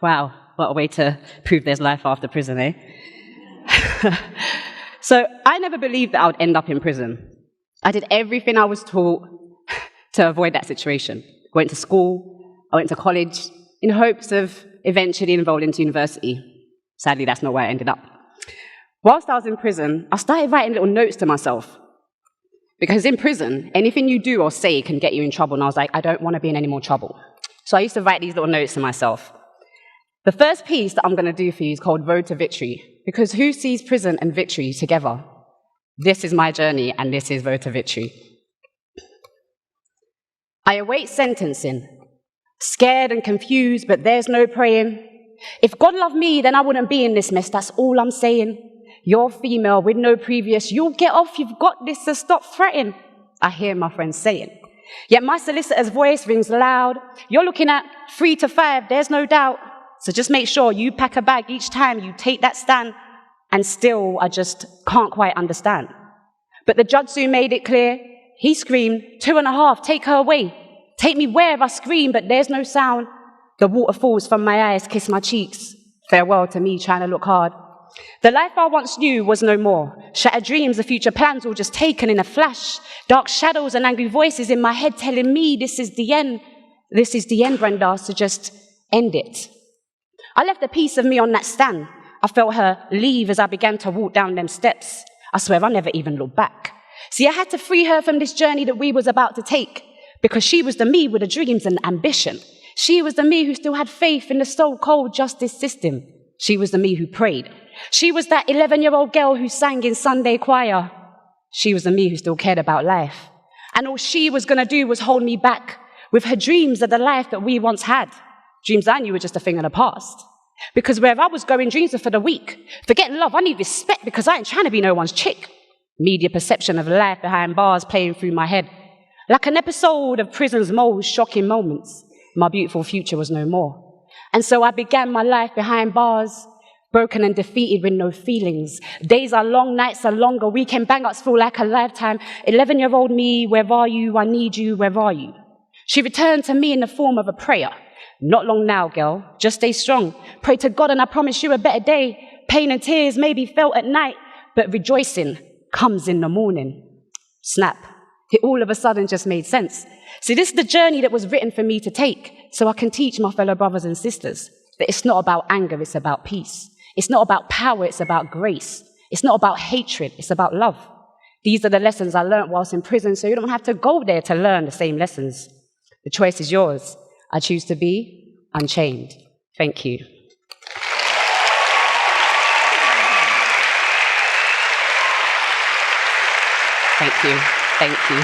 Wow, what a way to prove there's life after prison, eh? So I never believed that I would end up in prison. I did everything I was taught to avoid that situation. I went to school, I went to college, in hopes of eventually enrolling into university. Sadly, that's not where I ended up. Whilst I was in prison, I started writing little notes to myself. Because in prison, anything you do or say can get you in trouble. And I was like, I don't want to be in any more trouble. So I used to write these little notes to myself. The first piece that I'm going to do for you is called Road to Victory. Because who sees prison and victory together? This is my journey, and this is Road to Victory. I await sentencing, scared and confused, but there's no praying. If God loved me, then I wouldn't be in this mess, that's all I'm saying. You're female with no previous, you'll get off, you've got this, so stop fretting. I hear my friends saying. Yet my solicitor's voice rings loud. You're looking at 3 to 5, there's no doubt. So just make sure you pack a bag each time you take that stand. And still, I just can't quite understand. But the judge soon made it clear. He screamed, 2.5, take her away. Take me where I scream, but there's no sound. The water falls from my eyes, kiss my cheeks. Farewell to me trying to look hard. The life I once knew was no more. Shattered dreams, the future plans all just taken in a flash. Dark shadows and angry voices in my head telling me this is the end. This is the end, Brenda, so just end it. I left a piece of me on that stand. I felt her leave as I began to walk down them steps. I swear I never even looked back. See, I had to free her from this journey that we was about to take, because she was the me with the dreams and ambition. She was the me who still had faith in the so-called justice system. She was the me who prayed. She was that 11-year-old girl who sang in Sunday choir. She was the me who still cared about life. And all she was going to do was hold me back with her dreams of the life that we once had. Dreams I knew were just a thing of the past. Because where I was going, dreams are for the weak. Forget love, I need respect because I ain't trying to be no one's chick. Media perception of life behind bars playing through my head. Like an episode of prison's most shocking moments, my beautiful future was no more. And so I began my life behind bars, broken and defeated with no feelings. Days are long, nights are longer, weekend bang-ups feel like a lifetime. 11-year-old me, where are you? I need you, where are you? She returned to me in the form of a prayer. Not long now, girl, just stay strong. Pray to God and I promise you a better day. Pain and tears may be felt at night, but rejoicing comes in the morning. Snap. It all of a sudden just made sense. See, this is the journey that was written for me to take, so I can teach my fellow brothers and sisters that it's not about anger, it's about peace. It's not about power, it's about grace. It's not about hatred, it's about love. These are the lessons I learned whilst in prison, so you don't have to go there to learn the same lessons. The choice is yours. I choose to be unchained. Thank you. Thank you. Thank you.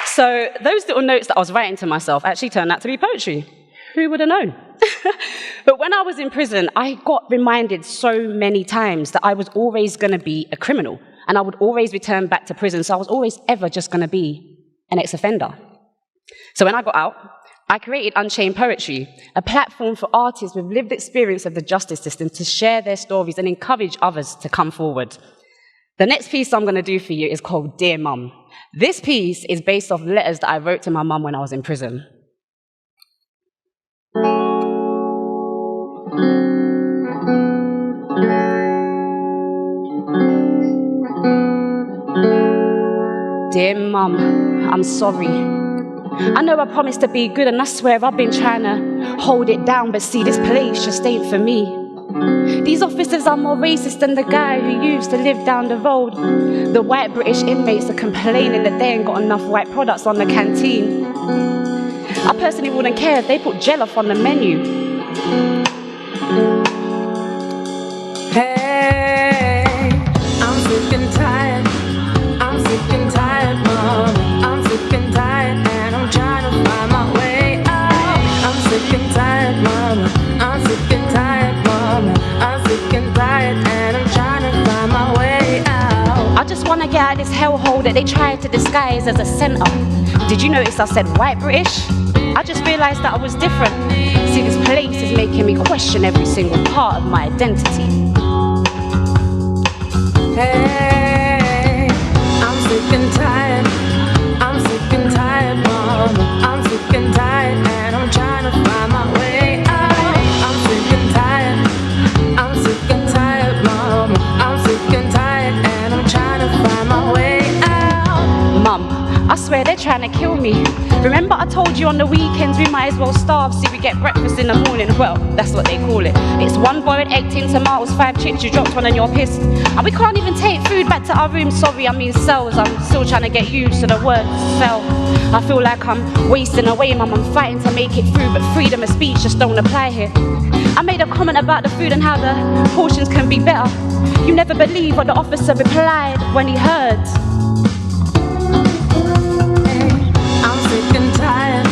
So those little notes that I was writing to myself actually turned out to be poetry. Who would have known? But when I was in prison, I got reminded so many times that I was always going to be a criminal, and I would always return back to prison, so I was always ever just going to be an ex-offender. So when I got out, I created Unchained Poetry, a platform for artists with lived experience of the justice system to share their stories and encourage others to come forward. The next piece I'm going to do for you is called Dear Mum. This piece is based off letters that I wrote to my mum when I was in prison. Dear Mum, I'm sorry. I know I promised to be good and I swear I've been trying to hold it down, but see, this place just ain't for me. These officers are more racist than the guy who used to live down the road. The white British inmates are complaining that they ain't got enough white products on the canteen. I personally wouldn't care if they put jollof on the menu. Hey, I'm sick and tired. I'm sick and tired, Mom. I'm sick and tired, and I'm trying to find my way out. I'm sick and tired, Mama. I'm sick and tired, Mama. I'm sick and tired, and I'm trying to find my way out. I just want to get out of this hellhole that they tried to disguise as a centre. Did you notice I said white British? I just realised that I was different. See, this place is making me question every single part of my identity. Hey, I'm sick and tired. I'm sick and tired, Mama. I'm sick and tired. trying to kill me. Remember I told you on the weekends we might as well starve, see we get breakfast in the morning. Well, that's what they call it. It's 1 boiled egg, 10 tomatoes, 5 chips, you dropped one and you're pissed. And we can't even take food back to our room, sorry, I mean cells. I'm still trying to get used to the word cell. I feel like I'm wasting away, mum, I'm fighting to make it through, but freedom of speech just don't apply here. I made a comment about the food and how the portions can be better. You never believe what the officer replied when he heard. I'm sick and tired.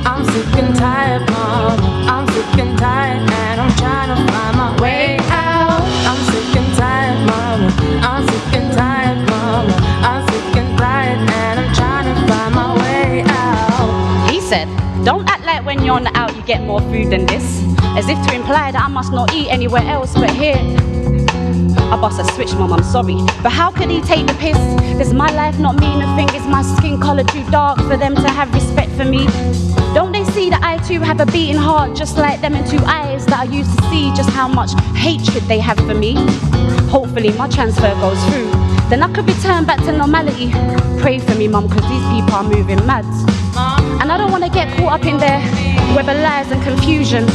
I'm sick and tired, mama. I'm sick and tired, and I'm trying to find my way out. I'm sick and tired, mama. I'm sick and tired, mama. I'm sick and tired, and I'm trying to find my way out. He said, don't act like when you're on the out you get more food than this. As if to imply that I must not eat anywhere else but here. I bust a switch, mum, I'm sorry, but how could he take the piss? Does my life not mean a thing? Is my skin colour too dark for them to have respect for me? Don't they see that I too have a beating heart, just like them, and 2 eyes that I used to see just how much hatred they have for me? Hopefully my transfer goes through, then I could return back to normality. Pray for me, mum, cause these people are moving mad. And I don't want to get caught up in their web of lies and confusion.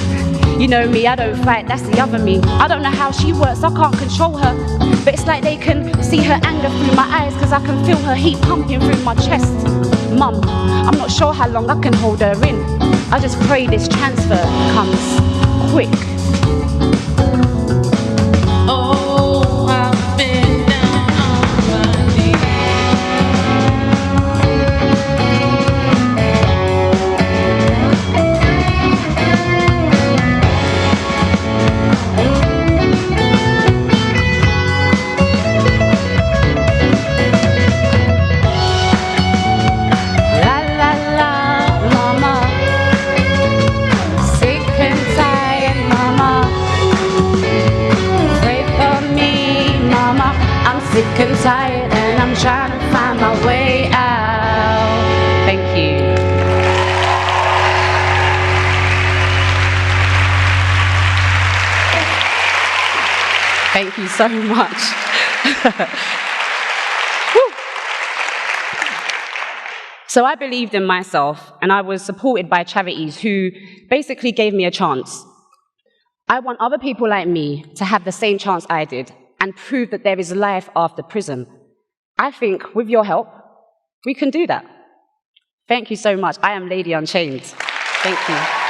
You know me, I don't fight, that's the other me. I don't know how she works, I can't control her. But it's like they can see her anger through my eyes, cause I can feel her heat pumping through my chest. Mum, I'm not sure how long I can hold her in. I just pray this transfer comes quick. Oh, I've been down on my knees. Sick and tired, and I'm trying to find my way out. Thank you. Thank you so much. So I believed in myself, and I was supported by charities who basically gave me a chance. I want other people like me to have the same chance I did, and prove that there is life after prison. I think, with your help, we can do that. Thank you so much. I am Lady Unchained. Thank you.